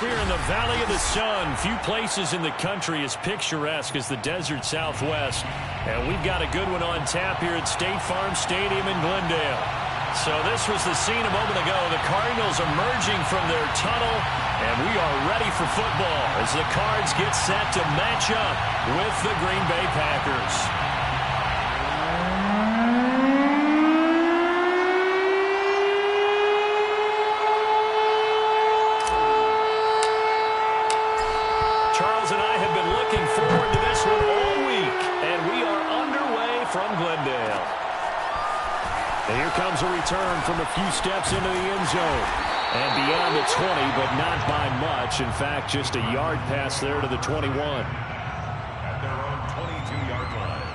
We are in the Valley of the Sun. Few places in the country as picturesque as the desert Southwest. And we've got a good one on tap here at State Farm Stadium in Glendale. So this was the scene a moment ago. The Cardinals emerging from their tunnel. And we are ready for football as the Cards get set to match up with the Green Bay Packers. Charles and I have been looking forward to this one all week, and we are underway from Glendale. And here comes a return from a few steps into the end zone. And beyond the 20, but not by much. In fact, just a yard pass there to the 21. At their own 22-yard line.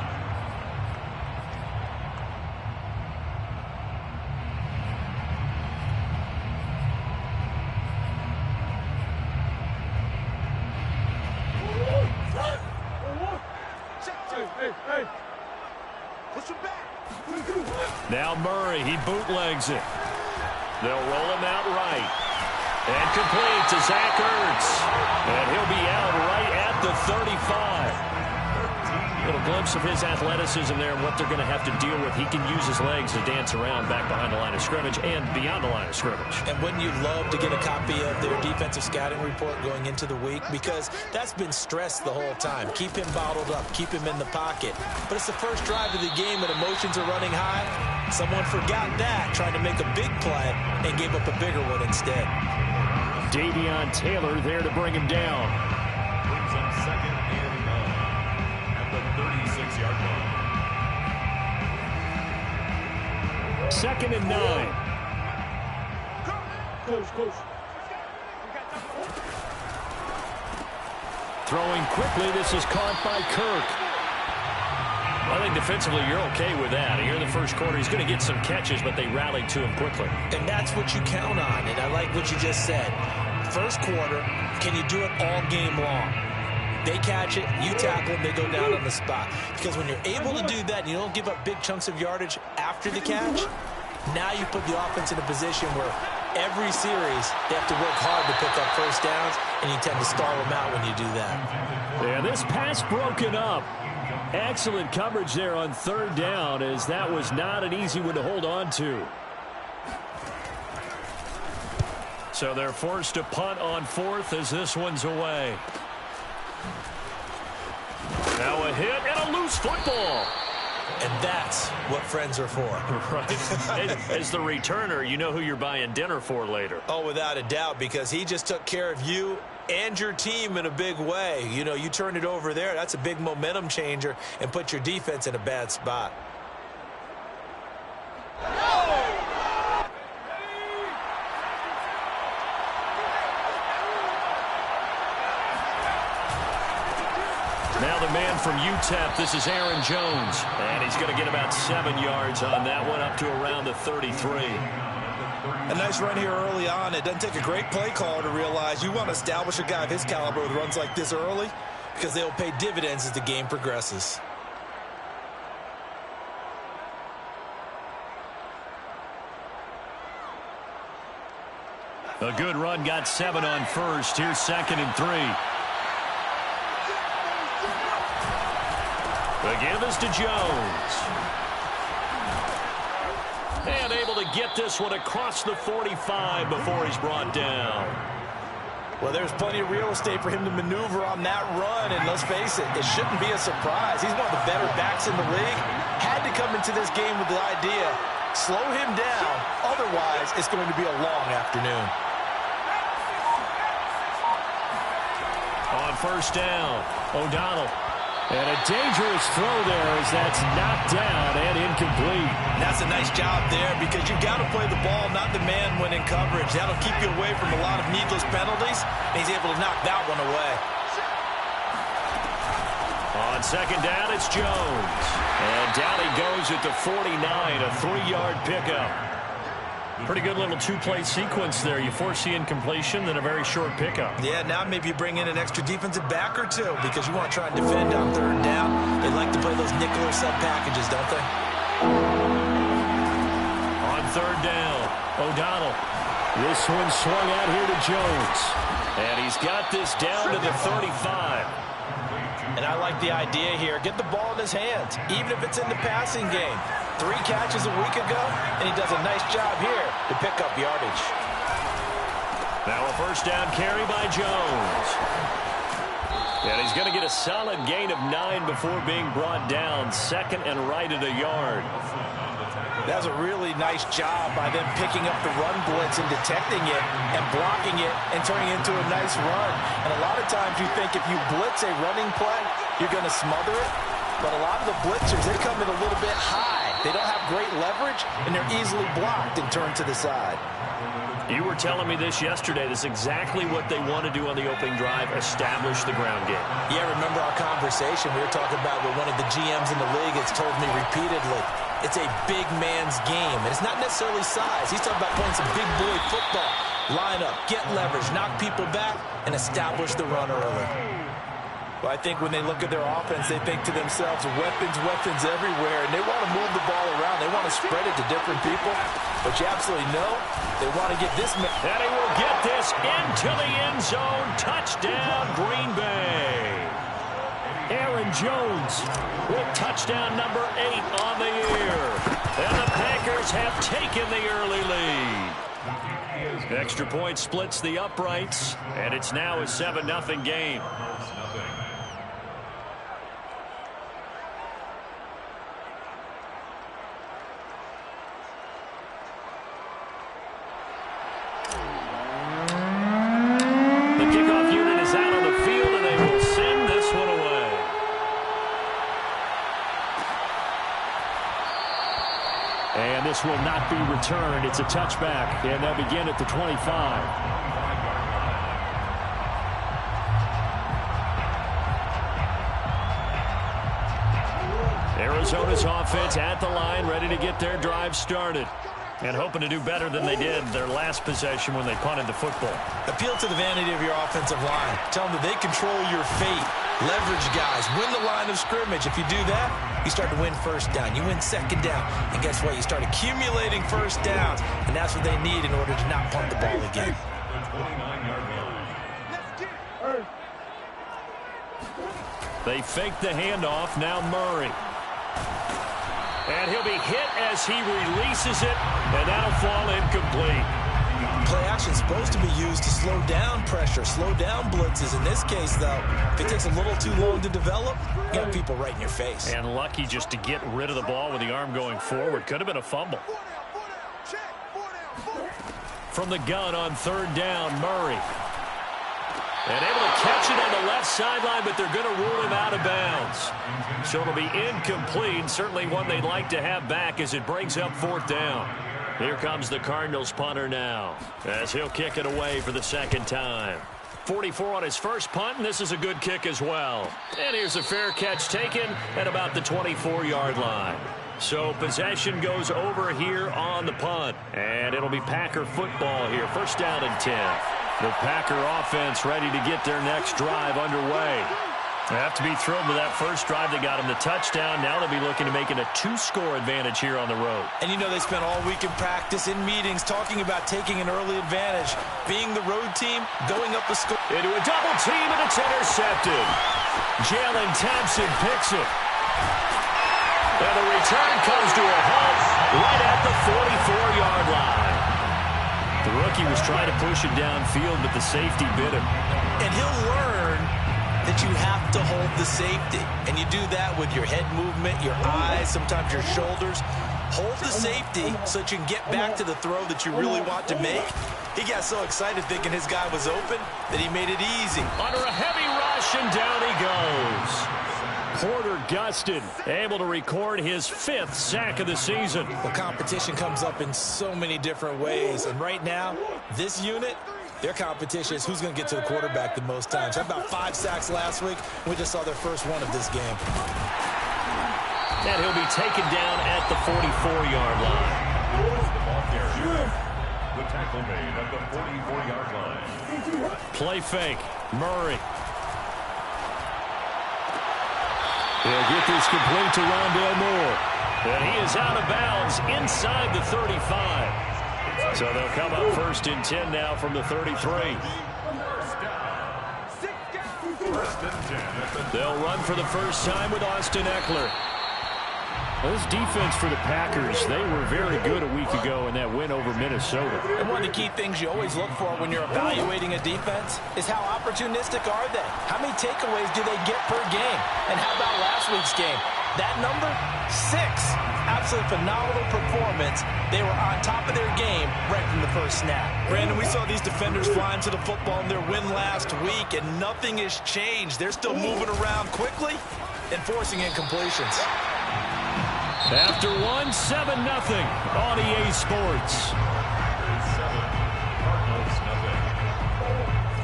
Now Murray, he bootlegs it. They'll roll him out right. And complete to Zach Ertz. And he'll be out right at the 35. A little glimpse of his athleticism there and what they're going to have to deal with. He can use his legs to dance around back behind the line of scrimmage and beyond the line of scrimmage. And wouldn't you love to get a copy of their defensive scouting report going into the week? Because that's been stressed the whole time. Keep him bottled up. Keep him in the pocket. But it's the first drive of the game and emotions are running high. Someone forgot that, trying to make a big play, and gave up a bigger one instead. Davion Taylor there to bring him down. Brings up 2nd and 9 at the 36-yard line. 2nd and 9. Throwing quickly, this is caught by Kirk. I think defensively you're okay with that. Here in the first quarter, he's going to get some catches, but they rallied to him quickly. And that's what you count on, and I like what you just said. First quarter, can you do it all game long? They catch it, you tackle them, they go down on the spot. Because when you're able to do that and you don't give up big chunks of yardage after the catch, now you put the offense in a position where every series they have to work hard to pick up first downs, and you tend to stall them out when you do that. Yeah, this pass broken up. Excellent coverage there on 3rd down, as that was not an easy one to hold on to. So they're forced to punt on 4th as this one's away. Now a hit and a loose football. And that's what friends are for. Right. As the returner, you know who you're buying dinner for later. Oh, without a doubt, because he just took care of you and your team in a big way. You know, you turn it over there, that's a big momentum changer, and put your defense in a bad spot. Now the man from UTEP, this is Aaron Jones. And he's going to get about 7 yards on that one, up to around the 33. A nice run here early on. It doesn't take a great play caller to realize you want to establish a guy of his caliber with runs like this early, because they'll pay dividends as the game progresses. A good run, got 7 on 1st. Here's 2nd and 3. The give is to Jones. And able to get this one across the 45 before he's brought down. Well, there's plenty of real estate for him to maneuver on that run, and let's face it, it shouldn't be a surprise. He's one of the better backs in the league. Had to come into this game with the idea, slow him down, otherwise it's going to be a long afternoon. On 1st down, O'Donnell. And a dangerous throw there as that's knocked down and incomplete. That's a nice job there, because you've got to play the ball, not the man when in coverage. That'll keep you away from a lot of needless penalties, and he's able to knock that one away. On 2nd down, it's Jones. And down he goes at the 49, a 3-yard pickup. Pretty good little 2-play sequence there. You force the incompletion, then a very short pickup. Yeah, now maybe you bring in an extra defensive back or two, because you want to try and defend on 3rd down. They like to play those nickel or sub packages, don't they? On 3rd down, O'Donnell. This one swung out here to Jones. And he's got this down to the 35. And I like the idea here. Get the ball in his hands, even if it's in the passing game. 3 catches a week ago, and he does a nice job here to pick up yardage. Now a first down carry by Jones. And he's going to get a solid gain of 9 before being brought down. 2nd and right at a yard. That's a really nice job by them picking up the run blitz and detecting it and blocking it and turning it into a nice run. And a lot of times you think if you blitz a running play, you're going to smother it. But a lot of the blitzers, they come in a little bit high. They don't have great leverage, and they're easily blocked and turned to the side. You were telling me this yesterday. This is exactly what they want to do on the opening drive, establish the ground game. Yeah, remember our conversation? We were talking about what one of the GMs in the league has told me repeatedly. It's a big man's game, and it's not necessarily size. He's talking about playing some big boy football. Line up, get leverage, knock people back, and establish the run early. Well, I think when they look at their offense, they think to themselves, weapons everywhere, and they want to move the ball around. They want to spread it to different people. But you absolutely know they want to get this. And he will get this into the end zone. Touchdown, Green Bay. Aaron Jones with touchdown number 8 on the year. And the Packers have taken the early lead. Extra point splits the uprights, and it's now a 7-0 game. This will not be returned. It's a touchback, and they'll begin at the 25. Arizona's offense at the line, ready to get their drive started. And hoping to do better than they did their last possession when they punted the football. Appeal to the vanity of your offensive line. Tell them that they control your fate. Leverage guys. Win the line of scrimmage. If you do that, you start to win first down. You win second down. And guess what? You start accumulating first downs. And that's what they need in order to not punt the ball again. They fake the handoff. Now Murray. And he'll be hit as he releases it, and that'll fall incomplete. Play action is supposed to be used to slow down pressure, slow down blitzes. In this case, though, if it takes a little too long to develop, you got people right in your face. And lucky just to get rid of the ball with the arm going forward. Could have been a fumble. From the gun on 3rd down, Murray. And able to catch it on the left sideline, but they're going to rule him out of bounds. So it'll be incomplete. Certainly one they'd like to have back as it brings up 4th down. Here comes the Cardinals punter now, as he'll kick it away for the 2nd time. 44 on his first punt, and this is a good kick as well. And here's a fair catch taken at about the 24-yard line. So possession goes over here on the punt. And it'll be Packer football here. 1st down and 10. The Packer offense ready to get their next drive underway. They have to be thrilled with that first drive. They got them the touchdown. Now they'll be looking to make it a 2-score advantage here on the road. And you know they spent all week in practice, in meetings, talking about taking an early advantage. Being the road team, going up the score. Into a double team, and it's intercepted. Jalen Thompson picks it. And the return comes to a halt right at the 44-yard line. The rookie was trying to push it downfield, but the safety bit him. And he'll learn that you have to hold the safety. And you do that with your head movement, your eyes, sometimes your shoulders. Hold the safety so that you can get back to the throw that you really want to make. He got so excited thinking his guy was open that he made it easy. Under a heavy rush, and down he goes. Porter Gustin able to record his 5th sack of the season. Well, competition comes up in so many different ways. And right now, this unit, their competition is who's going to get to the quarterback the most times. How about 5 sacks last week? We just saw their first one of this game. And he'll be taken down at the 44-yard line. The tackle made at the 44-yard line. Play fake. Murray. He'll get this complete to Rondale Moore. And he is out of bounds inside the 35. So they'll come up 1st and 10 now from the 33. First and 10 at the They'll run for the first time with Austin Eckler. This defense for the Packers, they were very good a week ago in that win over Minnesota. And one of the key things you always look for when you're evaluating a defense is how opportunistic are they? How many takeaways do they get per game? And how about last week's game? That number, 6. Absolutely phenomenal performance. They were on top of their game right from the first snap. Brandon, we saw these defenders flying to the football in their win last week, and nothing has changed. They're still moving around quickly and forcing incompletions. After 1, 7-0 on EA Sports.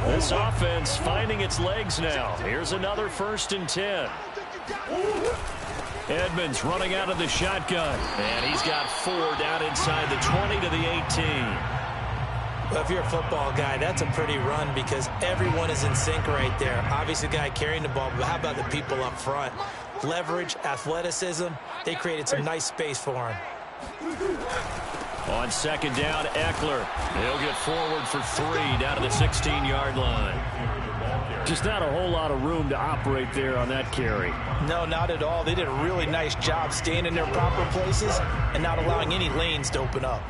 This offense finding its legs now. Here's another 1st and 10. Edmonds running out of the shotgun. And he's got 4 down inside the 20 to the 18. Well, if you're a football guy, that's a pretty run because everyone is in sync right there. Obviously, the guy carrying the ball, but how about the people up front? Leverage, athleticism, they created some nice space for him. On 2nd down, Eckler. He'll get forward for 3 down to the 16-yard line. Just not a whole lot of room to operate there on that carry. No, not at all. They did a really nice job staying in their proper places and not allowing any lanes to open up.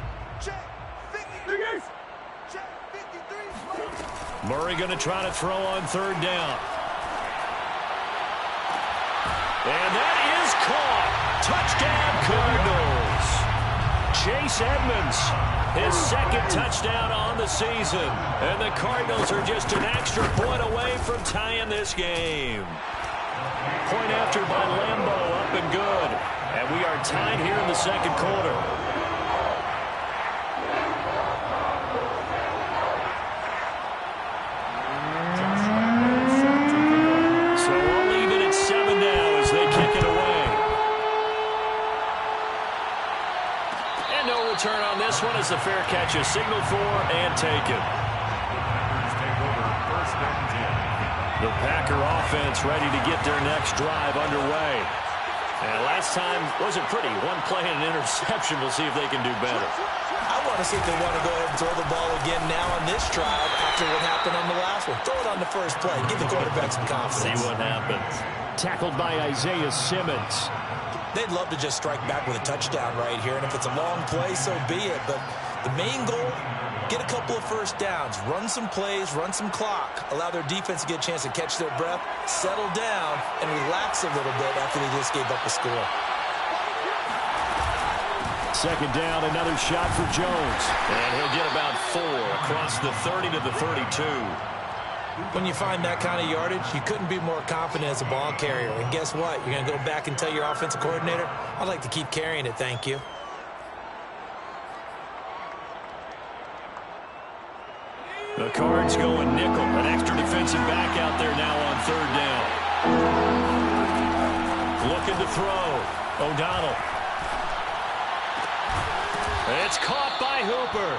Murray going to try to throw on 3rd down. And that is caught. Touchdown, Cardinals. Chase Edmonds, his 2nd touchdown on the season. And the Cardinals are just an extra point away from tying this game. Point after by Lambo, up and good. And we are tied here in the 2nd quarter. Turn on this one as the fair catch is signaled for and taken. Packers take over 1st and 10. The Packer offense ready to get their next drive underway. And last time wasn't pretty. 1 play and an interception. We'll see if they can do better. I want to see if they want to go ahead and throw the ball again now on this drive after what happened on the last one. Throw it on the first play. Give the quarterback some confidence. See what happens. Tackled by Isaiah Simmons. They'd love to just strike back with a touchdown right here, and if it's a long play, so be it. But the main goal, get a couple of first downs, run some plays, run some clock, allow their defense to get a chance to catch their breath, settle down, and relax a little bit after they just gave up a score. 2nd down, another shot for Jones. And he'll get about 4 across the 30 to the 32. When you find that kind of yardage, you couldn't be more confident as a ball carrier. And guess what? You're going to go back and tell your offensive coordinator, I'd like to keep carrying it, thank you. The Cards going nickel. An extra defensive back out there now on 3rd down. Looking to throw. O'Donnell. It's caught by Hooper.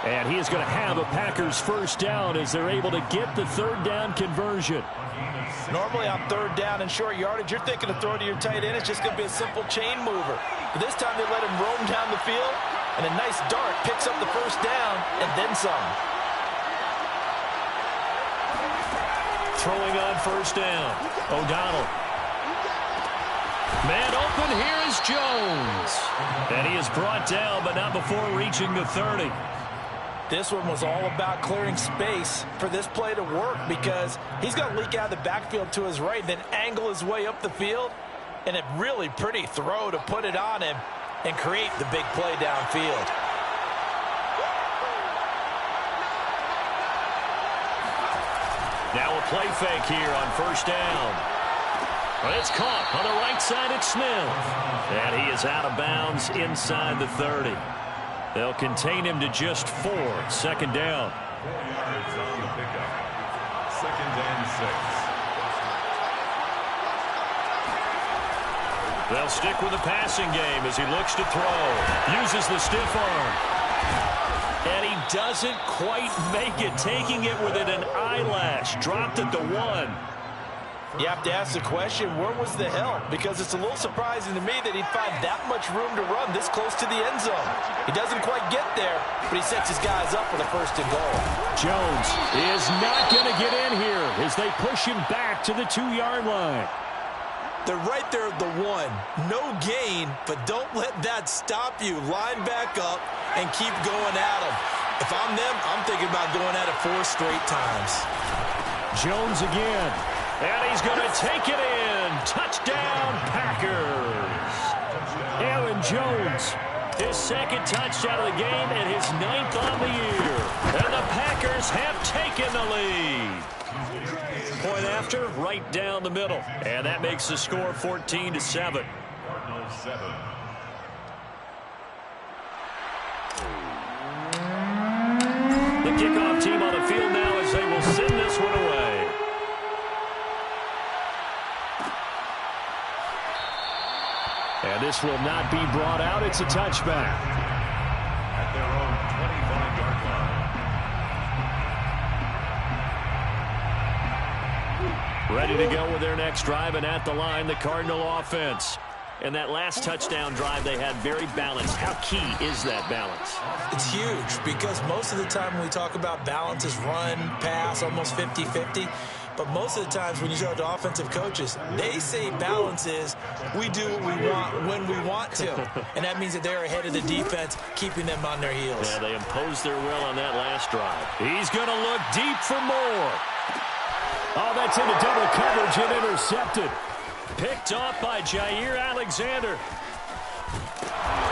And he is going to have a Packers first down as they're able to get the 3rd down conversion. Normally on 3rd down and short yardage, you're thinking to throw to your tight end. It's just going to be a simple chain mover. But this time they let him roam down the field, and a nice dart picks up the first down and then some. Throwing on 1st down. O'Donnell. Man open, here is Jones. And he is brought down, but not before reaching the 30. This one was all about clearing space for this play to work because he's going to leak out of the backfield to his right, then angle his way up the field, and a really pretty throw to put it on him and create the big play downfield. Now a play fake here on 1st down. It's caught on the right side at Smith. And he is out of bounds inside the 30. They'll contain him to just 4. 2nd down. 4 yards on the pickup. 2nd and 6. They'll stick with the passing game as he looks to throw. Uses the stiff arm. And he doesn't quite make it, taking it within an eyelash. Dropped at the 1. You have to ask the question, where was the help? Because it's a little surprising to me that he'd find that much room to run this close to the end zone. He doesn't quite get there, but he sets his guys up for the first and goal. Jones is not going to get in here as they push him back to the 2-yard line. They're right there at the 1. No gain, but don't let that stop you. Line back up and keep going at them. If I'm them, I'm thinking about going at it 4 straight times. Jones again. And he's going to take it in. Touchdown, Packers. Aaron Jones, his second touchdown of the game and his 9th on the year. And the Packers have taken the lead. Point after, right down the middle. And that makes the score 14-7. Cardinals 7. The kickoff team on the field now as they will send this one away. And this will not be brought out. It's a touchback. At their own 25-yard line. Ready to go with their next drive, and at the line, the Cardinal offense. And that last touchdown drive they had very balanced. How key is that balance? It's huge because most of the time when we talk about balance is run, pass, almost 50-50. But most of the times when you talk to offensive coaches, they say balance is we do what we want when we want to. And that means that they're ahead of the defense, keeping them on their heels. Yeah, they imposed their will on that last drive. He's going to look deep for more. Oh, that's into double coverage and intercepted. Picked off by Jair Alexander.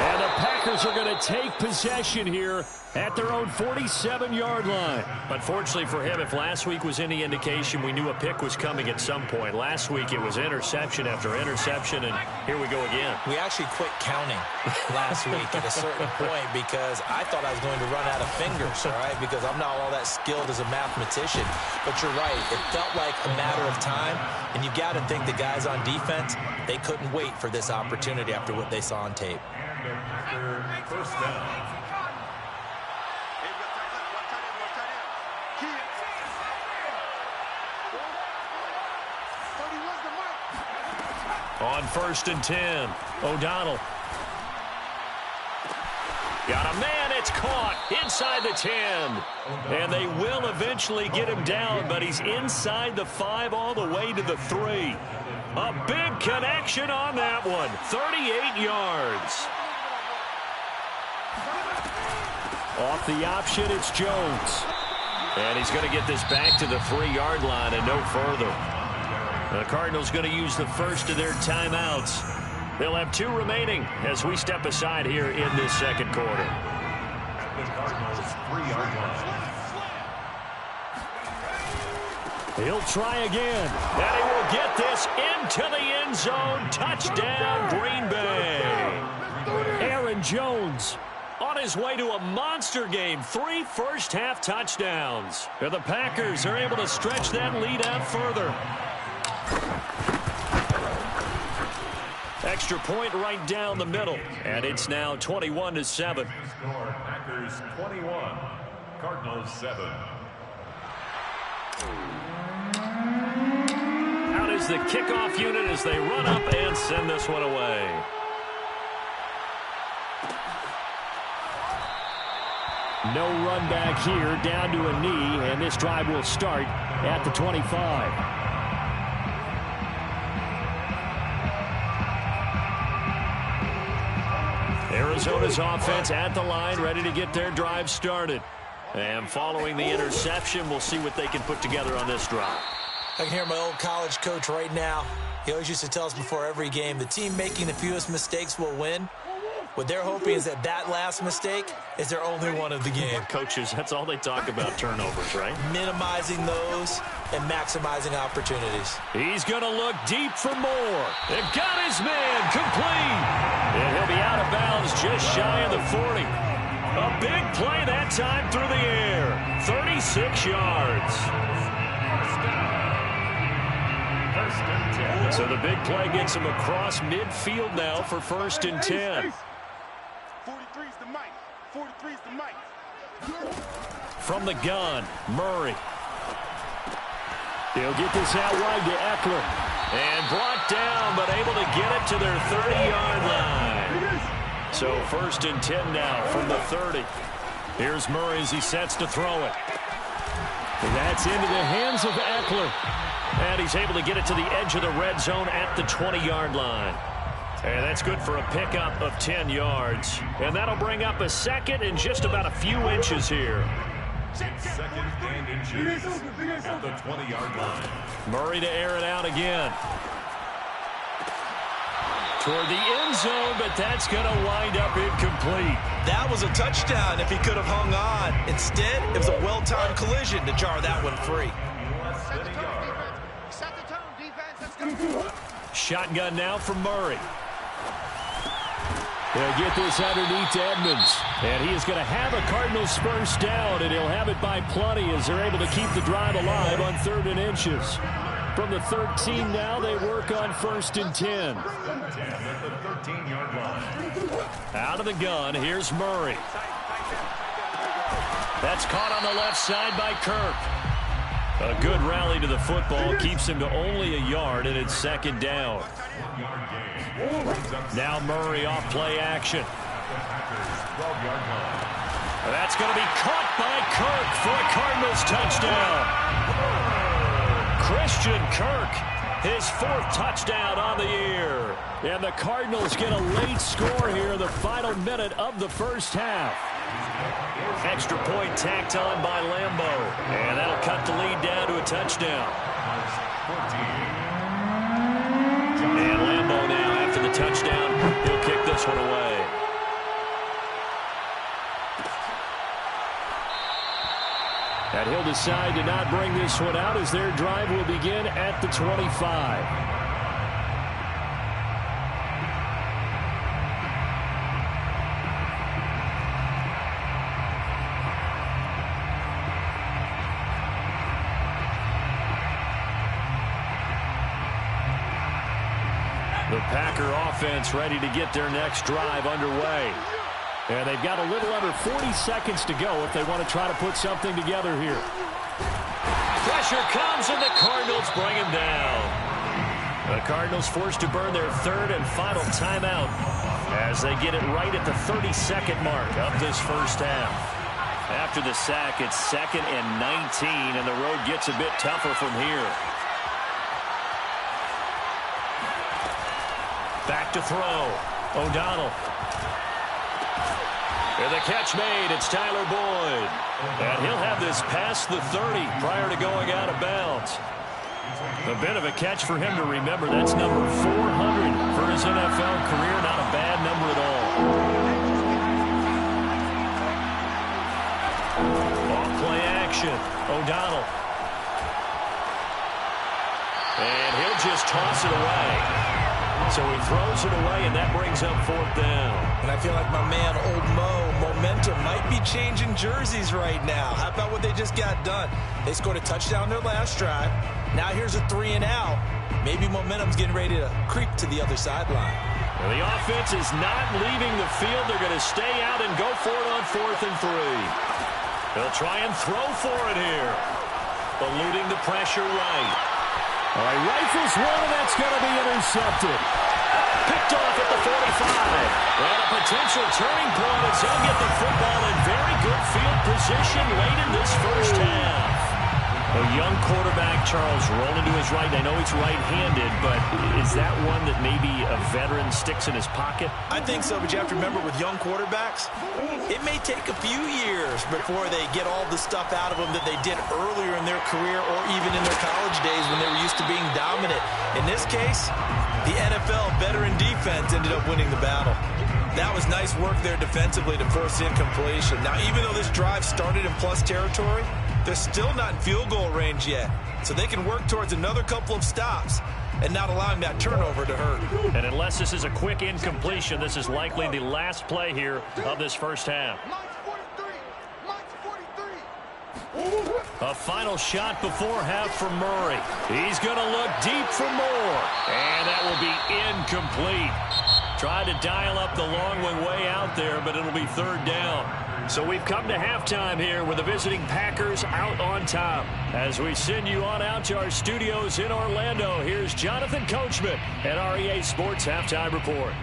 And the Packers are going to take possession here at their own 47-yard line. Unfortunately for him, if last week was any indication, we knew a pick was coming at some point. Last week it was interception after interception, and here we go again. We actually quit counting last week at a certain point because I thought I was going to run out of fingers, all right, because I'm not all that skilled as a mathematician. But you're right. It felt like a matter of time, and you got to think the guys on defense, they couldn't wait for this opportunity after what they saw on tape. And a Packer first down. On 1st and 10, O'Donnell. Got a man, it's caught inside the 10. And they will eventually get him down, but he's inside the 5 all the way to the 3. A big connection on that one, 38 yards. Off the option, it's Jones. And he's going to get this back to the 3-yard line and no further. The Cardinals going to use the first of their timeouts. They'll have 2 remaining as we step aside here in this second quarter. The Cardinals 3-yard line. He'll try again. And he will get this into the end zone. Touchdown, Green Bay. Aaron Jones on his way to a monster game. 3 first-half touchdowns. And the Packers are able to stretch that lead out further. Extra point right down the middle. And it's now 21-7. Score Packers 21, Cardinals 7. Out is the kickoff unit as they run up and send this one away. No run back here, down to a knee, and this drive will start at the 25. Arizona's offense at the line, ready to get their drive started. And following the interception, we'll see what they can put together on this drive. I can hear my old college coach right now. He always used to tell us before every game, the team making the fewest mistakes will win. What they're hoping is that that last mistake is their only one of the game. Coaches, that's all they talk about, turnovers, right? Minimizing those and maximizing opportunities. He's going to look deep for more. And got his man complete. And he'll be out of bounds just shy of the 40. A big play that time through the air. 36 yards. So the big play gets him across midfield now for 1st and 10. 43's the mic. 43's the mic. From the gun, Murray. He'll get this out wide to Eckler. And brought down, but able to get it to their 30-yard line. So 1st and 10 now from the 30. Here's Murray as he sets to throw it. And that's into the hands of Eckler. And he's able to get it to the edge of the red zone at the 20-yard line. And that's good for a pickup of 10 yards. And that'll bring up a second and just about a few inches here. 2nd and inches at the 20-yard line. Murray to air it out again. Toward the end zone, but that's going to wind up incomplete. That was a touchdown if he could have hung on. Instead, it was a well-timed collision to jar that one free. Set the tone, defense. Let's go. Shotgun now from Murray. They'll get this underneath to Edmonds. And he is going to have a Cardinals first down, and he'll have it by plenty as they're able to keep the drive alive on 3rd and inches. From the 13 now, they work on 1st and 10. At the 13-yard line. Out of the gun, here's Murray. That's caught on the left side by Kirk. A good rally to the football keeps him to only a yard, and it's 2nd down. Now Murray off play action. That's going to be caught by Kirk for a Cardinals touchdown. Christian Kirk, his 4th touchdown on the year. And the Cardinals get a late score here in the final minute of the first half. Extra point tacked on by Lambeau. And that'll cut the lead down to a touchdown. And Lambeau now, after the touchdown, he'll kick this one away. And he'll decide to not bring this one out as their drive will begin at the 25. The Packer offense ready to get their next drive underway. And they've got a little under 40 seconds to go if they want to try to put something together here. Pressure comes, and the Cardinals bring him down. The Cardinals forced to burn their 3rd and final timeout as they get it right at the 30-second mark of this first half. After the sack, it's 2nd and 19, and the road gets a bit tougher from here. Back to throw. O'Donnell. And the catch made. It's Tyler Boyd. And he'll have this past the 30 prior to going out of bounds. A bit of a catch for him to remember. That's number 400 for his NFL career. Not a bad number at all. Off-play action. O'Donnell. And he'll just toss it away. So he throws it away, and that brings up 4th down. And I feel like my man, Old Mo, momentum might be changing jerseys right now. How about what they just got done? They scored a touchdown their last drive. Now here's a 3 and out. Maybe momentum's getting ready to creep to the other sideline. Well, the offense is not leaving the field. They're going to stay out and go for it on 4th and 3. They'll try and throw for it here. Eluding the pressure right. All right, rifles one, and that's going to be intercepted. Picked off at the 45. And a potential turning point as he'll get the football in very good field position late in this first half. A young quarterback, Charles, rolling to his right. I know he's right-handed, but is that one that maybe a veteran sticks in his pocket? I think so, but you have to remember with young quarterbacks, it may take a few years before they get all the stuff out of them that they did earlier in their career or even in their college days when they were used to being dominant. In this case, the NFL veteran defense ended up winning the battle. That was nice work there defensively to force incompletion. Now, even though this drive started in plus territory, they're still not in field goal range yet. So they can work towards another couple of stops and not allowing that turnover to hurt. And unless this is a quick incompletion, this is likely the last play here of this first half. A final shot before half from Murray. He's going to look deep for more. And that will be incomplete. Tried to dial up the long one way out there, but it'll be 3rd down. So we've come to halftime here with the visiting Packers out on top. As we send you on out to our studios in Orlando, here's Jonathan Coachman at REA Sports Halftime Report.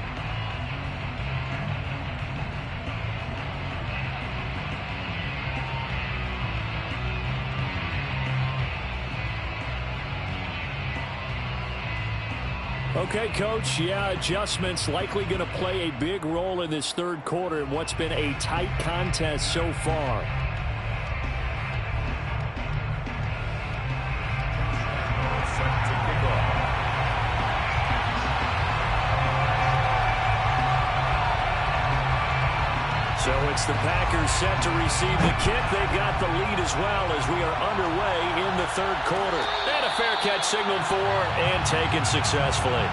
Okay, Coach, adjustments likely going to play a big role in this third quarter in what's been a tight contest so far. So it's the Packers set to receive the kick. They've got the lead as well as we are underway in the third quarter. And a fair catch signaled for and taken successfully.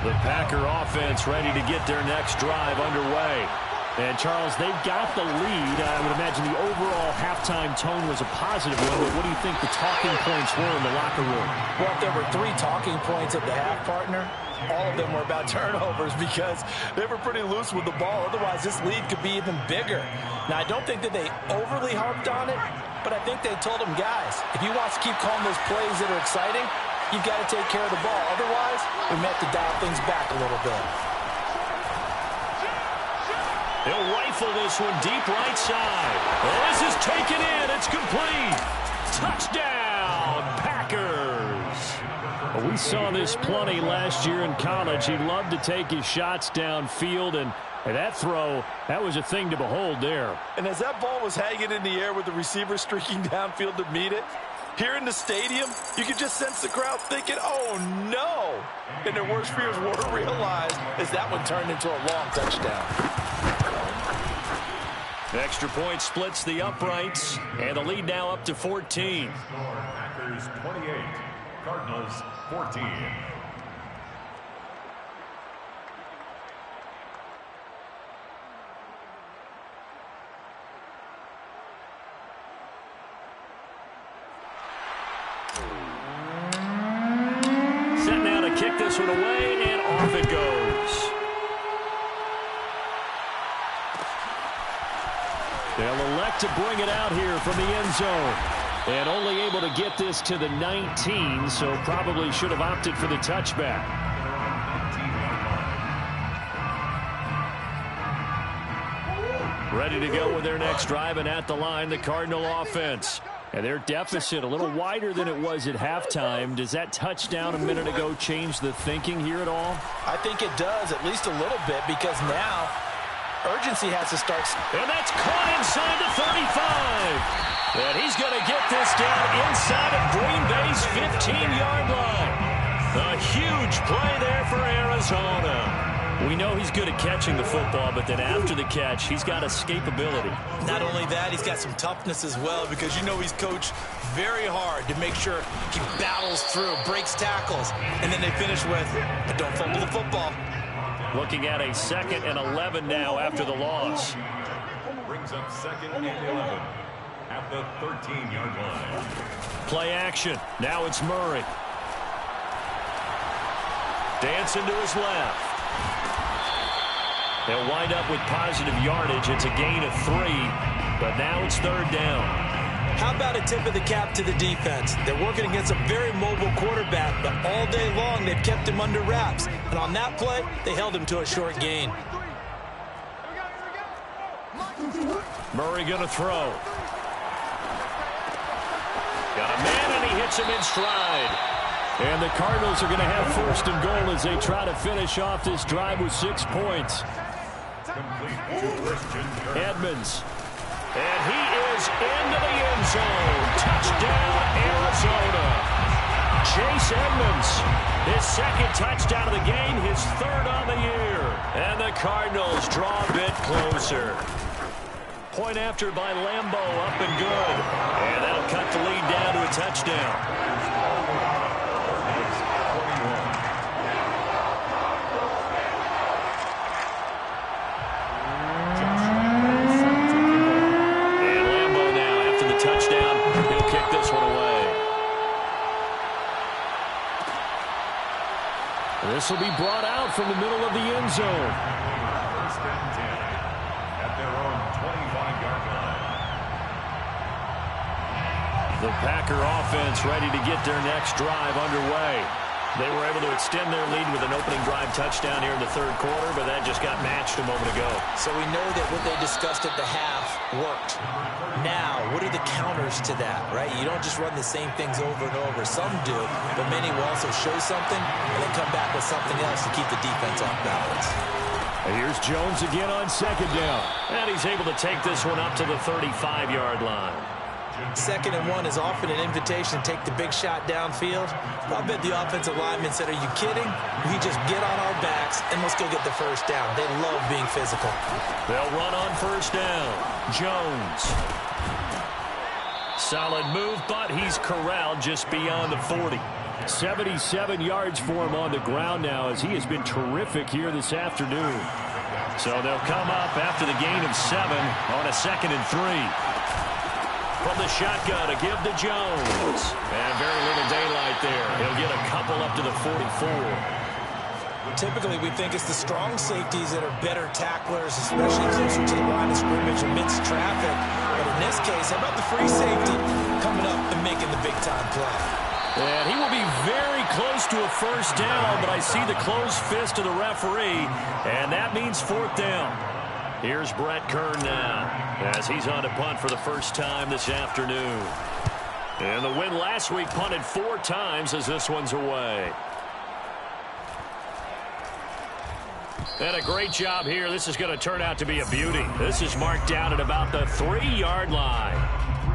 The Packer offense ready to get their next drive underway. And, Charles, they've got the lead. I would imagine the overall halftime tone was a positive one, but what do you think the talking points were in the locker room? Well, if there were 3 talking points at the half, partner, all of them were about turnovers because they were pretty loose with the ball. Otherwise, this lead could be even bigger. Now, I don't think that they overly harped on it, but I think they told them, guys, if you want to keep calling those plays that are exciting, you've got to take care of the ball. Otherwise, we may have to dial things back a little bit. He'll rifle this one deep right side. Well, this is taken in. It's complete. Touchdown, Packers. Well, we saw this plenty last year in college. He loved to take his shots downfield, and that throw, that was a thing to behold there. And as that ball was hanging in the air with the receiver streaking downfield to meet it, here in the stadium, you could just sense the crowd thinking, oh, no. And their worst fears were realized as that one turned into a long touchdown. Extra point splits the uprights, and the lead now up to 14. Packers 28, Cardinals 14. Set now to kick this one away, and off it goes. They'll elect to bring it out here from the end zone. And only able to get this to the 19, so probably should have opted for the touchback. Ready to go with their next drive, and at the line, the Cardinal offense. And their deficit a little wider than it was at halftime. Does that touchdown a minute ago change the thinking here at all? I think it does, at least a little bit, because now urgency has to start. And that's caught inside the 35. And he's going to get this down inside of Green Bay's 15-yard line. A huge play there for Arizona. We know he's good at catching the football, but then after the catch, he's got escapability. Not only that, he's got some toughness as well, because you know he's coached very hard to make sure he battles through, breaks tackles, and then they finish with, but don't fumble the football. Looking at a 2nd and 11 now after the loss. Brings up 2nd and 11 at the 13-yard line. Play action. Now it's Murray. Dancing to his left. They'll wind up with positive yardage. It's a gain of 3, but now it's 3rd down. How about a tip of the cap to the defense? They're working against a very mobile quarterback, but all day long they've kept him under wraps. And on that play, they held him to a short gain. Murray going to throw. Got a man, and he hits him in stride. And the Cardinals are going to have 1st and goal as they try to finish off this drive with 6 points. Edmonds. And he is into the end zone. Touchdown, Arizona. Chase Edmonds, his 2nd touchdown of the game, his 3rd on the year. And the Cardinals draw a bit closer. Point after by Lambeau, up and good. And that'll cut the lead down to a touchdown. This will be brought out from the middle of the end zone. First and 10 at their own 25-yard line. The Packer offense ready to get their next drive underway. They were able to extend their lead with an opening drive touchdown here in the third quarter, but that just got matched a moment ago. So we know that what they discussed at the half worked. Now, what are the counters to that, right? You don't just run the same things over and over. Some do, but many will also show something and then come back with something else to keep the defense off balance. And here's Jones again on second down. And he's able to take this one up to the 35-yard line. 2nd and 1 is often an invitation to take the big shot downfield. I bet the offensive lineman said, are you kidding? We just get on our backs and let's go get the first down. They love being physical. They'll run on first down. Jones. Solid move, but he's corralled just beyond the 40. 77 yards for him on the ground now as he has been terrific here this afternoon. So they'll come up after the gain of 7 on a 2nd and 3. From the shotgun to give to Jones. And very little daylight there. He'll get a couple up to the 44. Typically, we think it's the strong safeties that are better tacklers, especially closer to the line of scrimmage amidst traffic. But in this case, how about the free safety coming up and making the big-time play? And he will be very close to a first down, but I see the closed fist of the referee, and that means 4th down. Here's Brett Kern now as he's on to punt for the first time this afternoon. And the win last week punted 4 times as this one's away. And a great job here. This is going to turn out to be a beauty. This is marked down at about the 3-yard line.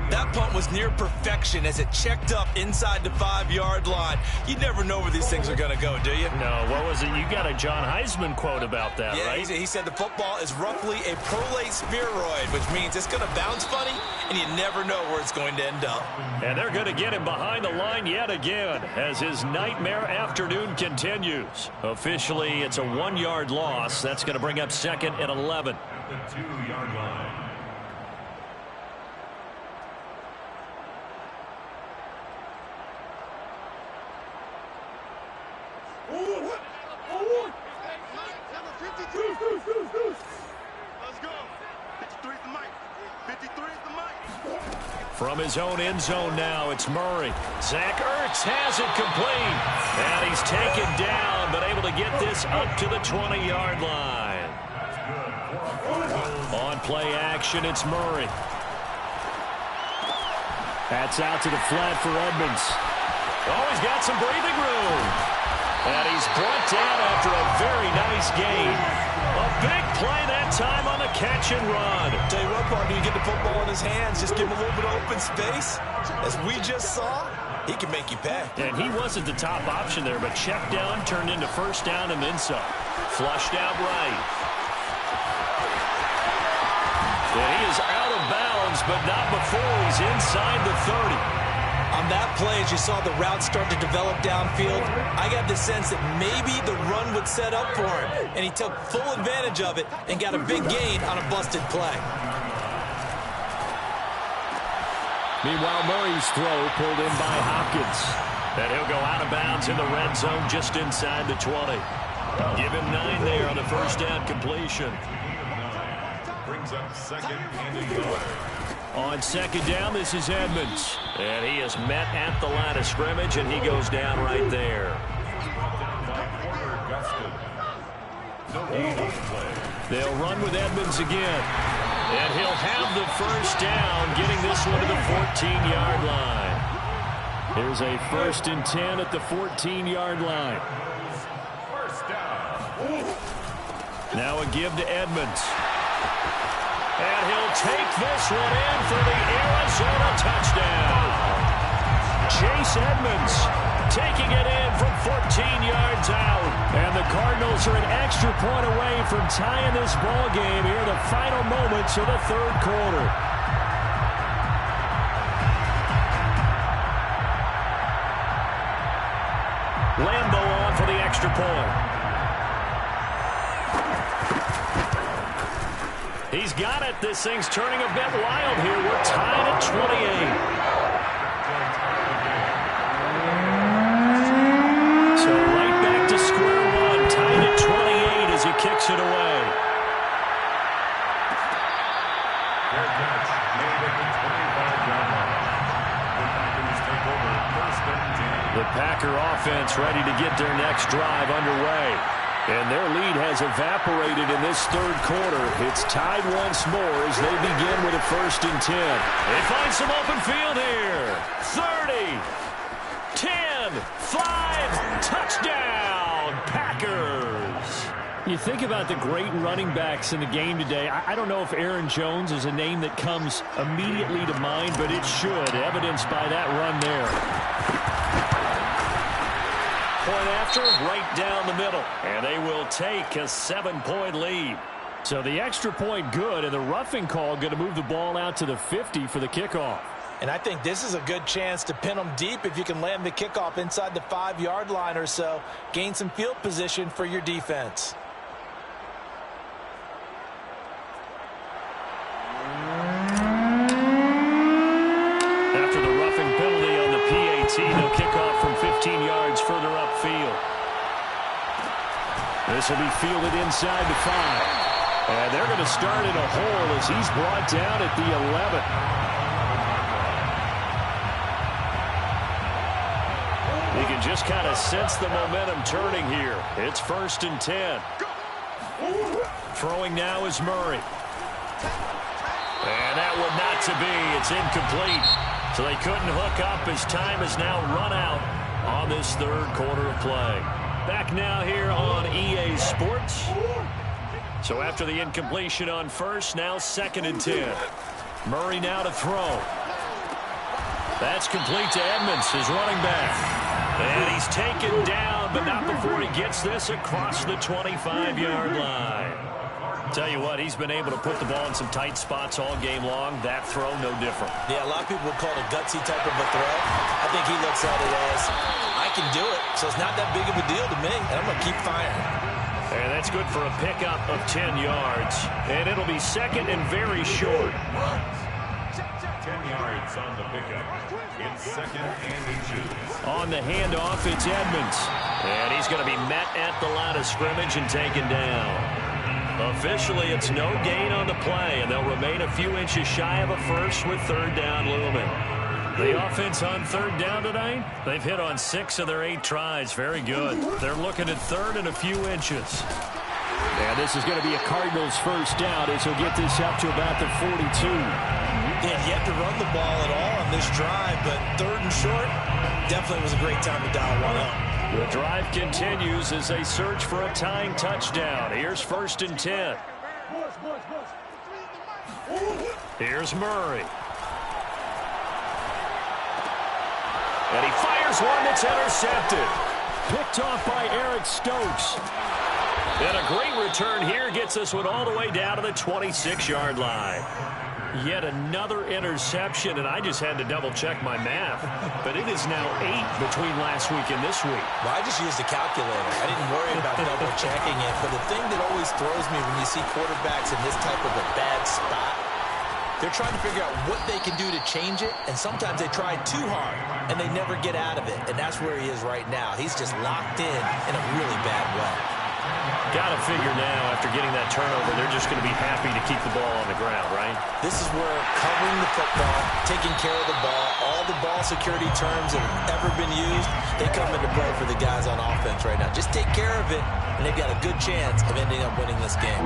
That punt was near perfection as it checked up inside the 5-yard line. You never know where these things are going to go, do you? No, what was it? You got a John Heisman quote about that, yeah, right? He said the football is roughly a prolate spheroid, which means it's going to bounce funny, and you never know where it's going to end up. And they're going to get him behind the line yet again as his nightmare afternoon continues. Officially, it's a 1-yard loss. That's going to bring up 2nd and 11. The 2-yard line. From his own end zone now, it's Murray. Zach Ertz has it complete. And he's taken down, but able to get this up to the 20-yard line. On play action, it's Murray. That's out to the flat for Edmonds. Oh, he's got some breathing room. And he's brought down after a very nice gain. A big play that time on the catch and run. Tell you what, partner, you get the football in his hands, just give him a little bit of open space. As we just saw, he can make you pay. And he wasn't the top option there, but check down turned into first down and then some. Flushed out right. And he is out of bounds, but not before he's inside the 30. On that play, as you saw the route start to develop downfield, I got the sense that maybe the run would set up for him, and he took full advantage of it and got a big gain on a busted play. Meanwhile, Murray's throw pulled in by Hopkins. And he'll go out of bounds in the red zone just inside the 20. Give him 9 there on the first down completion. Brings up 2nd and a yard. On 2nd down, this is Edmonds. And he is met at the line of scrimmage, and he goes down right there. They'll run with Edmonds again. And he'll have the first down, getting this one to the 14-yard line. Here's a 1st and 10 at the 14-yard line. First down. Now a give to Edmonds. And he'll take this one in for the Arizona touchdown. Chase Edmonds taking it in from 14 yards out. And the Cardinals are an extra point away from tying this ball game here in the final moments of the third quarter. Lambo on for the extra point. He's got it. This thing's turning a bit wild here. We're tied at 28. So right back to square The Packer offense ready to get their next drive underway. And their lead has evaporated in this third quarter. It's tied once more as they begin with a 1st and 10. They find some open field here. 30, 10, 5, touchdown, Packers. You think about the great running backs in the game today. I don't know if Aaron Jones is a name that comes immediately to mind, but it should, evidenced by that run there. Point after, right down the middle. And they will take a 7-point lead. So the extra point good, and the roughing call going to move the ball out to the 50 for the kickoff. And I think this is a good chance to pin them deep if you can land the kickoff inside the 5-yard line or so. Gain some field position for your defense. After the roughing penalty on the PAT, they'll kick off from 15 yards further upfield. This will be fielded inside the 5. And they're going to start in a hole as he's brought down at the 11. You can just kind of sense the momentum turning here. It's 1st and 10. Throwing now is Murray. And that one not to be. It's incomplete. So they couldn't hook up as time has now run out on this third quarter of play. Back now here on EA Sports. So after the incompletion on first, now 2nd and 10. Murray now to throw. That's complete to Edmonds, his running back. And he's taken down, but not before he gets this across the 25-yard line. Tell you what, he's been able to put the ball in some tight spots all game long. That throw, no different. Yeah, a lot of people would call it a gutsy type of a throw. I think he looks at it as, I can do it, so it's not that big of a deal to me, and I'm going to keep firing. And that's good for a pickup of 10 yards. And it'll be 2nd and very short. 10 yards on the pickup. It's 2nd and 2. On the handoff, it's Edmonds. And he's going to be met at the line of scrimmage and taken down. Officially, it's no gain on the play, and they'll remain a few inches shy of a first with 3rd down looming. The offense on 3rd down tonight, they've hit on 6 of their 8 tries. Very good. They're looking at 3rd and a few inches. And this is going to be a Cardinals 1st down as he'll get this up to about the 42. Yeah, yet to run the ball at all on this drive, but 3rd and short definitely was a great time to dial one up. The drive continues as they search for a tying touchdown. Here's 1st and 10. Here's Murray. And he fires one that's intercepted. Picked off by Eric Stokes. And a great return here gets this one all the way down to the 26-yard line. Yet another interception, and I just had to double-check my math. But it is now 8 between last week and this week. Well, I just used a calculator. I didn't worry about double-checking it. But the thing that always throws me when you see quarterbacks in this type of a bad spot, they're trying to figure out what they can do to change it, and sometimes they try too hard, and they never get out of it. And that's where he is right now. He's just locked in a really bad way. Got to figure now, after getting that turnover, they're just going to be happy to keep the ball on the ground, right? This is where covering the football, taking care of the ball, all the ball security terms that have ever been used, they come into play for the guys on offense right now. Just take care of it, and they've got a good chance of ending up winning this game.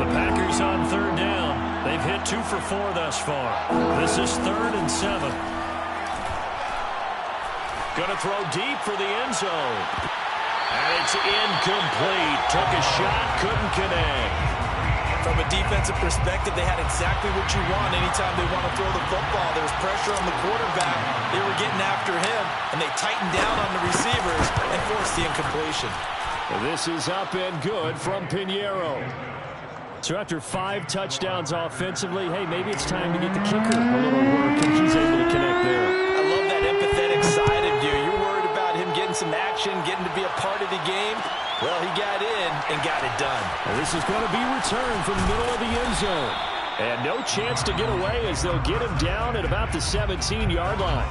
The Packers on 3rd down. They've hit 2 for 4 thus far. This is 3rd and 7. Going to throw deep for the end zone. And it's incomplete. Took a shot, couldn't connect. From a defensive perspective, they had exactly what you want anytime they want to throw the football. There was pressure on the quarterback. They were getting after him, and they tightened down on the receivers and forced the incompletion. This is up and good from Pinheiro. So after 5 touchdowns offensively, hey, maybe it's time to get the kicker a little work, and he's able to connect there. I love that empathetic side of you. You're worried about him getting some action, getting to be a part of the game. Well, he got in and got it done. And this is going to be returned from the middle of the end zone. And no chance to get away as they'll get him down at about the 17-yard line.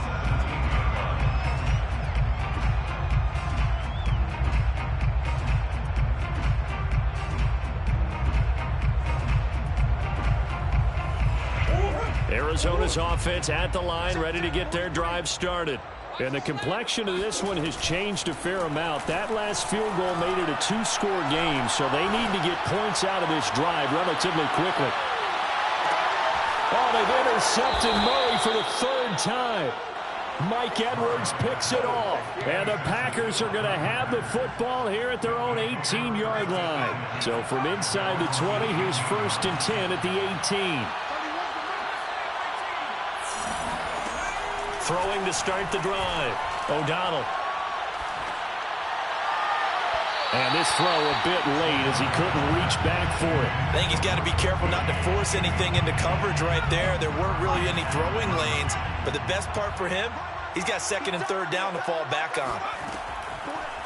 Arizona's offense at the line, ready to get their drive started. And the complexion of this one has changed a fair amount. That last field goal made it a two-score game, so they need to get points out of this drive relatively quickly. Oh, they've intercepted Murray for the third time. Mike Edwards picks it off. And the Packers are going to have the football here at their own 18-yard line. So from inside the 20, here's 1st and 10 at the 18. Throwing to start the drive. O'Donnell. And this throw a bit late as he couldn't reach back for it. I think he's got to be careful not to force anything into coverage right there. There weren't really any throwing lanes. But the best part for him, he's got 2nd and 3rd down to fall back on.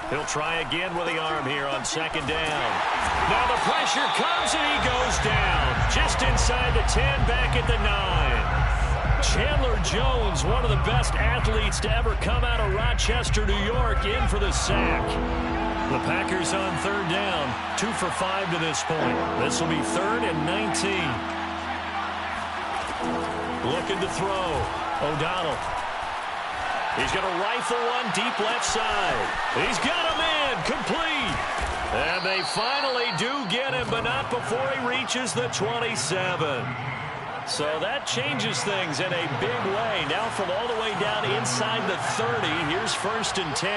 He'll try again with the arm here on 2nd down. Now the pressure comes and he goes down. Just inside the 10, back at the 9. Chandler Jones, one of the best athletes to ever come out of Rochester, New York, in for the sack. The Packers on 3rd down, 2 for 5 to this point. This will be 3rd and 19. Looking to throw. O'Donnell. He's going to rifle one deep left side. He's got him in, complete. And they finally do get him, but not before he reaches the 27. So that changes things in a big way. Now from all the way down inside the 30, here's 1st and 10.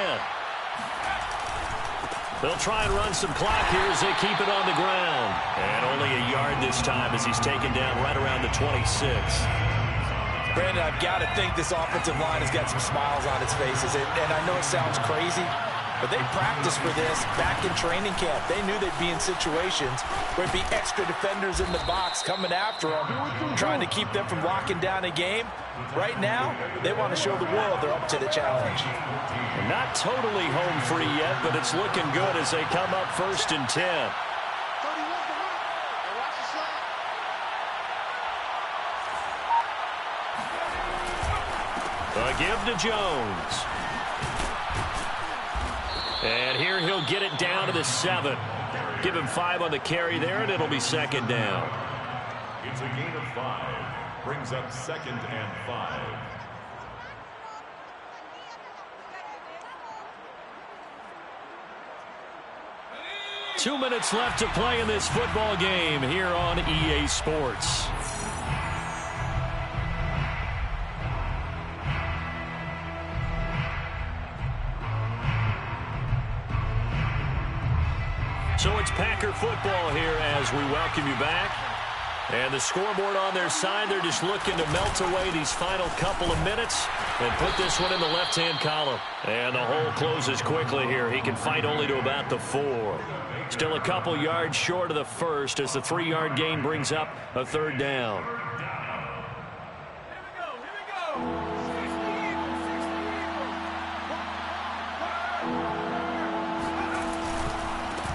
They'll try and run some clock here as they keep it on the ground. And only a yard this time as he's taken down right around the 26. Brandon, I've got to think this offensive line has got some smiles on its faces. And I know it sounds crazy, but they practiced for this back in training camp. They knew they'd be in situations where it'd be extra defenders in the box coming after them, trying to keep them from locking down a game. Right now, they want to show the world they're up to the challenge. Not totally home free yet, but it's looking good as they come up 1st and 10. A give to Jones. And here he'll get it down to the 7. Give him 5 on the carry there, and it'll be 2nd down. It's a gain of 5. Brings up 2nd and 5. Two minutes left to play in this football game here on EA Sports. So it's Packer football here as we welcome you back. And the scoreboard on their side, they're just looking to melt away these final couple of minutes and put this one in the left-hand column. And the hole closes quickly here. He can fight only to about the 4. Still a couple yards short of the 1st as the 3-yard gain brings up a 3rd down.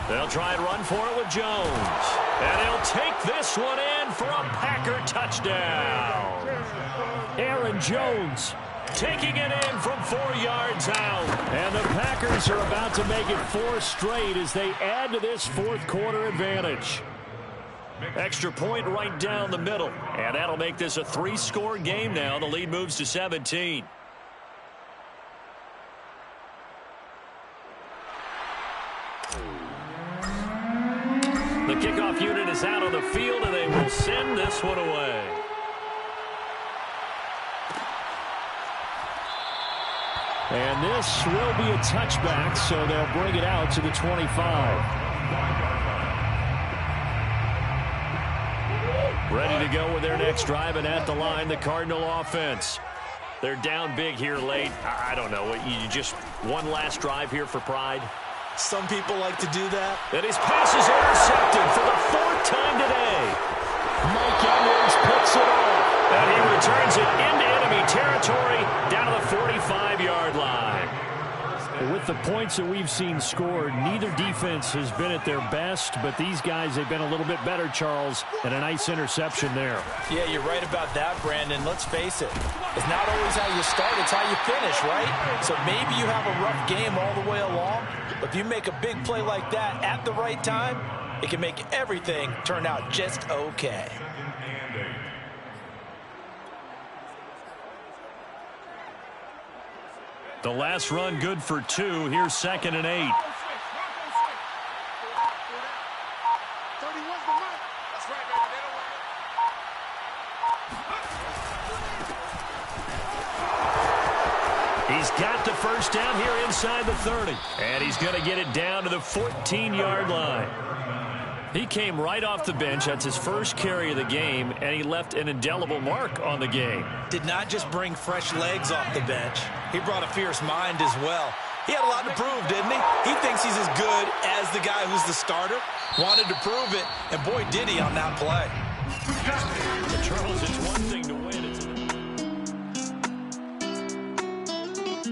They'll try and run for it with Jones. And he'll take this one in for a Packer touchdown. Aaron Jones taking it in from 4 yards out. And the Packers are about to make it 4 straight as they add to this 4th quarter advantage. Extra point right down the middle. And that'll make this a 3-score game now. The lead moves to 17. The kickoff unit is out on the field, and they will send this one away. And this will be a touchback, so they'll bring it out to the 25. Ready to go with their next drive, and at the line, the Cardinal offense. They're down big here late. I don't know. You just one last drive here for pride. Some people like to do that. And his pass is intercepted for the 4th time today. Mike Edwards picks it off. And he returns it into enemy territory down to the 45-yard line. With the points that we've seen scored, neither defense has been at their best, but these guys, they've been a little bit better, Charles, and a nice interception there. Yeah, you're right about that, Brandon. Let's face it. It's not always how you start, it's how you finish, right? So maybe you have a rough game all the way along, but if you make a big play like that at the right time, it can make everything turn out just okay. The last run good for 2. Here's 2nd and 8. He's got the first down here inside the 30. And he's going to get it down to the 14-yard line. He came right off the bench. That's his first carry of the game, and he left an indelible mark on the game. Did not just bring fresh legs off the bench. He brought a fierce mind as well. He had a lot to prove, didn't he? He thinks he's as good as the guy who's the starter. Wanted to prove it, and boy, did he on that play. Charles, it's one thing to